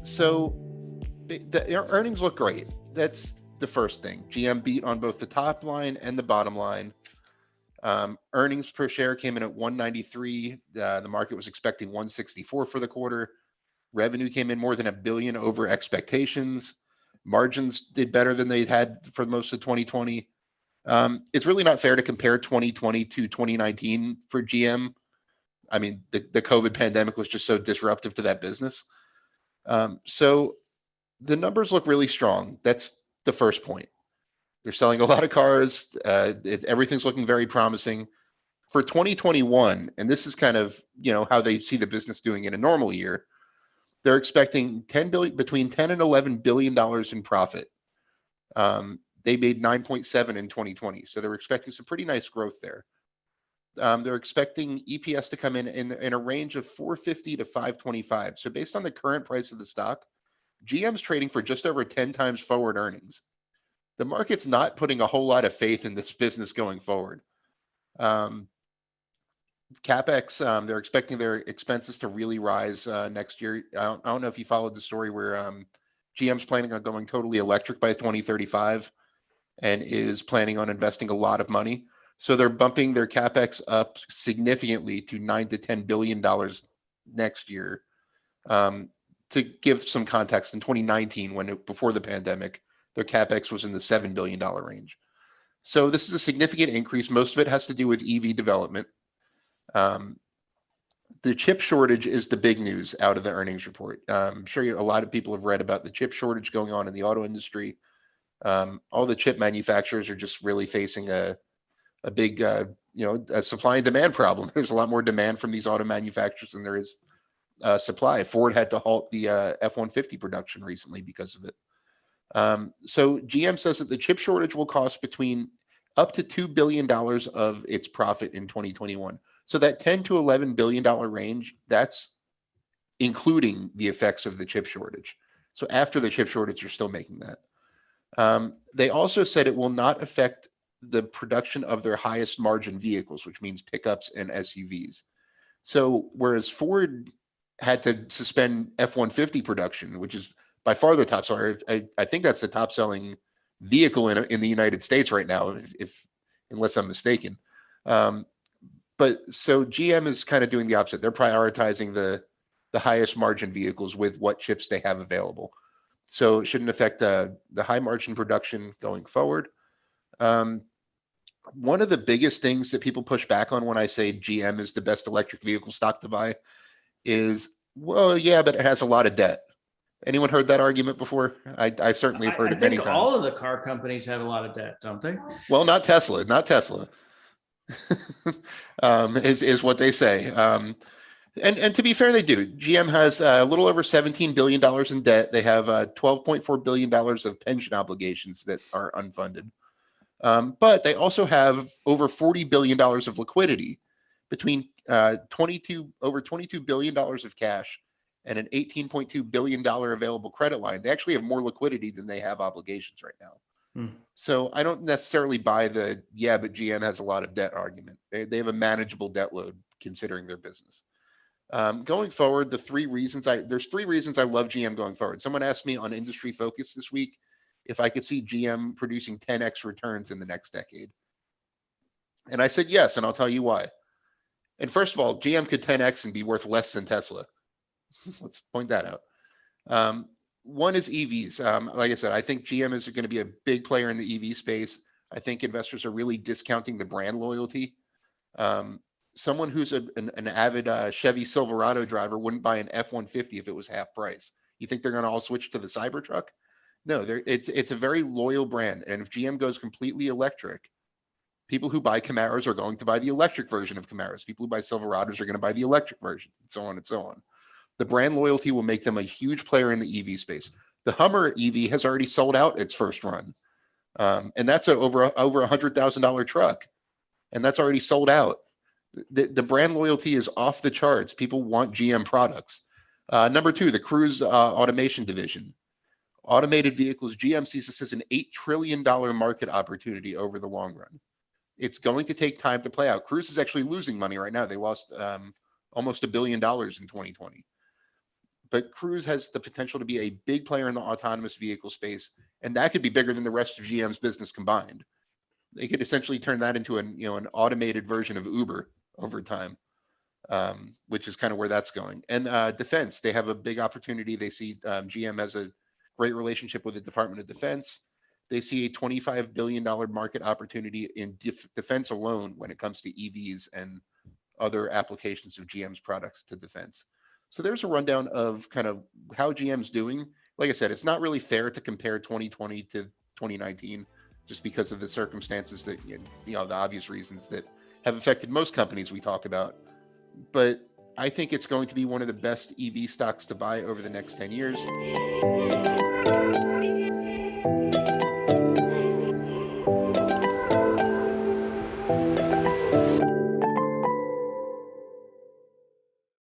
So the earnings look great. That's the first thing. GM beat on both the top line and the bottom line. Earnings per share came in at 193. The market was expecting 164 for the quarter. Revenue came in more than $1 billion over expectations. Margins did better than they had for most of 2020. It's really not fair to compare 2020 to 2019 for GM. I mean, the COVID pandemic was just so disruptive to that business. So the numbers look really strong. That's the first point. They're selling a lot of cars. Everything's looking very promising for 2021. And this is kind of how they see the business doing in a normal year. They're expecting between 10 and $11 billion in profit. They made 9.7 in 2020, so they're expecting some pretty nice growth there. They're expecting EPS to come in a range of 450 to 525. So based on the current price of the stock, GM's trading for just over 10 times forward earnings. The market's not putting a whole lot of faith in this business going forward. CapEx, they're expecting their expenses to really rise next year. I don't know if you followed the story where GM's planning on going totally electric by 2035 and is planning on investing a lot of money. So they're bumping their CapEx up significantly to $9 to $10 billion next year. To give some context, in 2019, before the pandemic, their CapEx was in the $7 billion range. So this is a significant increase. Most of it has to do with EV development. The chip shortage is the big news out of the earnings report. I'm sure a lot of people have read about the chip shortage going on in the auto industry. All the chip manufacturers are just really facing a big, a supply and demand problem. There's a lot more demand from these auto manufacturers than there is supply. Ford had to halt the F-150 production recently because of it. So GM says that the chip shortage will cost between up to $2 billion of its profit in 2021. So that $10 to $11 billion range, that's including the effects of the chip shortage. So after the chip shortage, you're still making that. They also said it will not affect the production of their highest margin vehicles, which means pickups and SUVs. So whereas Ford had to suspend F-150 production, which is by far the top seller, I think that's the top selling vehicle in the United States right now, unless I'm mistaken. But so GM is kind of doing the opposite. They're prioritizing the highest margin vehicles with what chips they have available. So it shouldn't affect the high margin production going forward. One of the biggest things that people push back on when I say GM is the best electric vehicle stock to buy is, well, yeah, but it has a lot of debt. Anyone heard that argument before? I certainly have heard it many times. All of the car companies have a lot of debt, don't they? Well, not Tesla. Is what they say. And to be fair, they do. GM has a little over $17 billion in debt. They have $12.4 billion of pension obligations that are unfunded. But they also have over $40 billion of liquidity, between over $22 billion of cash and an $18.2 billion available credit line. They actually have more liquidity than they have obligations right now. So I don't necessarily buy but GM has a lot of debt argument. They have a manageable debt load considering their business. Going forward, there's three reasons I love GM going forward. Someone asked me on Industry Focus this week if I could see GM producing 10x returns in the next decade. And I said yes, and I'll tell you why. And first of all, GM could 10x and be worth less than Tesla. Let's point that out. One is EVs. Like I said, I think GM is going to be a big player in the EV space. I think investors are really discounting the brand loyalty. Someone who's an avid Chevy Silverado driver wouldn't buy an F-150 if it was half price. You think they're going to all switch to the Cybertruck? No, it's a very loyal brand. And if GM goes completely electric, people who buy Camaros are going to buy the electric version of Camaros. People who buy Silverados are going to buy the electric version, and so on and so on. The brand loyalty will make them a huge player in the EV space. The Hummer EV has already sold out its first run. And that's over $100,000 truck. And that's already sold out. The brand loyalty is off the charts. People want GM products. Number two, the Cruise automation division. Automated vehicles, GM sees this as an $8 trillion market opportunity over the long run. It's going to take time to play out. Cruise is actually losing money right now. They lost almost $1 billion in 2020. but Cruise has the potential to be a big player in the autonomous vehicle space, and that could be bigger than the rest of GM's business combined. They could essentially turn that into an automated version of Uber over time, which is kind of where that's going. And defense, they have a big opportunity. They see GM has a great relationship with the Department of Defense. They see a $25 billion market opportunity in defense alone when it comes to EVs and other applications of GM's products to defense. So there's a rundown of kind of how GM's doing. Like I said, it's not really fair to compare 2020 to 2019 just because of the circumstances that, the obvious reasons that have affected most companies we talk about. But I think it's going to be one of the best EV stocks to buy over the next 10 years.